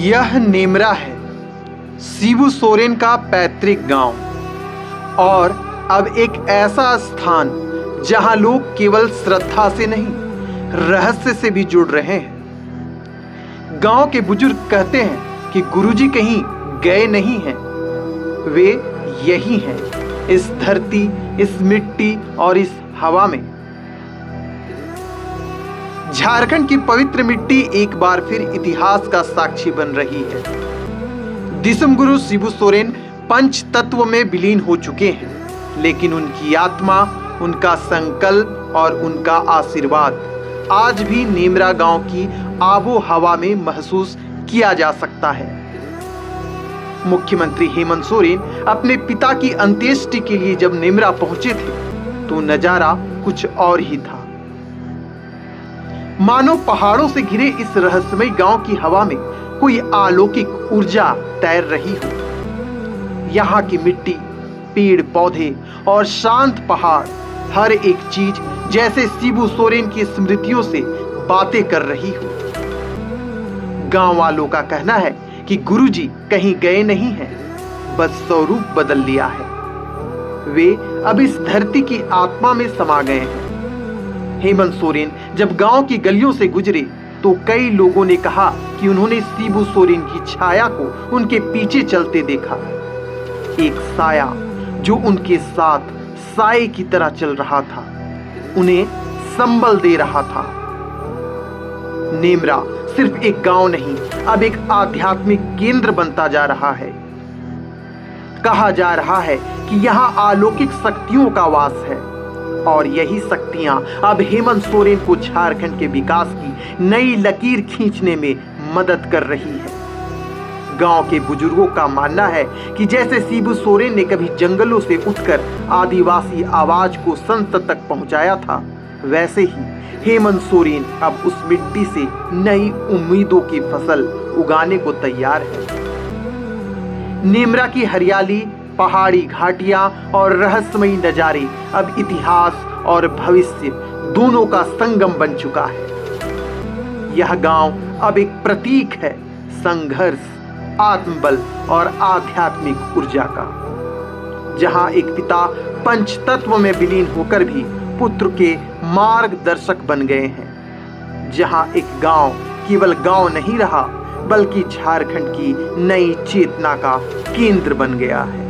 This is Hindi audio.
यह नेमरा है, शिबू सोरेन का पैतृक गांव, और अब एक ऐसा स्थान जहां लोग केवल श्रद्धा से नहीं, रहस्य से भी जुड़ रहे हैं। गांव के बुजुर्ग कहते हैं कि गुरुजी कहीं गए नहीं हैं, वे यही हैं, इस धरती, इस मिट्टी और इस हवा में। झारखंड की पवित्र मिट्टी एक बार फिर इतिहास का साक्षी बन रही है। दिसम गुरु शिबू सोरेन पंच तत्व में विलीन हो चुके हैं, लेकिन उनकी आत्मा, उनका संकल्प और उनका आशीर्वाद आज भी नेमरा गांव की आबो हवा में महसूस किया जा सकता है। मुख्यमंत्री हेमंत सोरेन अपने पिता की अंत्येष्टि के लिए जब नेमरा पहुंचे थे तो नजारा कुछ और ही था। मानो पहाड़ों से घिरे इस रहस्यमय गांव की हवा में कोई अलौकिक ऊर्जा तैर रही हो। यहाँ की मिट्टी, पेड़ पौधे और शांत पहाड़, हर एक चीज जैसे शिबू सोरेन की स्मृतियों से बातें कर रही हो। गांव वालों का कहना है कि गुरुजी कहीं गए नहीं हैं, बस स्वरूप बदल लिया है। वे अब इस धरती की आत्मा में समा गए हैं। हेमंत सोरेन जब गांव की गलियों से गुजरे तो कई लोगों ने कहा कि उन्होंने शिबू सोरेन की छाया को उनके पीछे चलते देखा। एक साया जो उनके साथ साए की तरह चल रहा था, उन्हें संबल दे रहा था। नेमरा सिर्फ एक गांव नहीं, अब एक आध्यात्मिक केंद्र बनता जा रहा है। कहा जा रहा है कि यहाँ अलौकिक शक्तियों का वास है, और यही शक्तियां अब हेमंत सोरेन को झारखंड के विकास की नई लकीर खींचने में मदद कर रही है। गांव के बुजुर्गों का मानना है कि जैसे शिबू सोरेन ने कभी जंगलों से उठकर आदिवासी आवाज को संत तक पहुंचाया था, वैसे ही हेमंत सोरेन अब उस मिट्टी से नई उम्मीदों की फसल उगाने को तैयार है। नेमरा की हरियाली, पहाड़ी घाटियां और रहस्यमयी नजारे अब इतिहास और भविष्य दोनों का संगम बन चुका है। यह गांव अब एक प्रतीक है संघर्ष, आत्मबल और आध्यात्मिक ऊर्जा का। जहां एक पिता पंच तत्व में विलीन होकर भी पुत्र के मार्गदर्शक बन गए हैं। जहां एक गांव केवल गांव नहीं रहा, बल्कि झारखंड की नई चेतना का केंद्र बन गया है।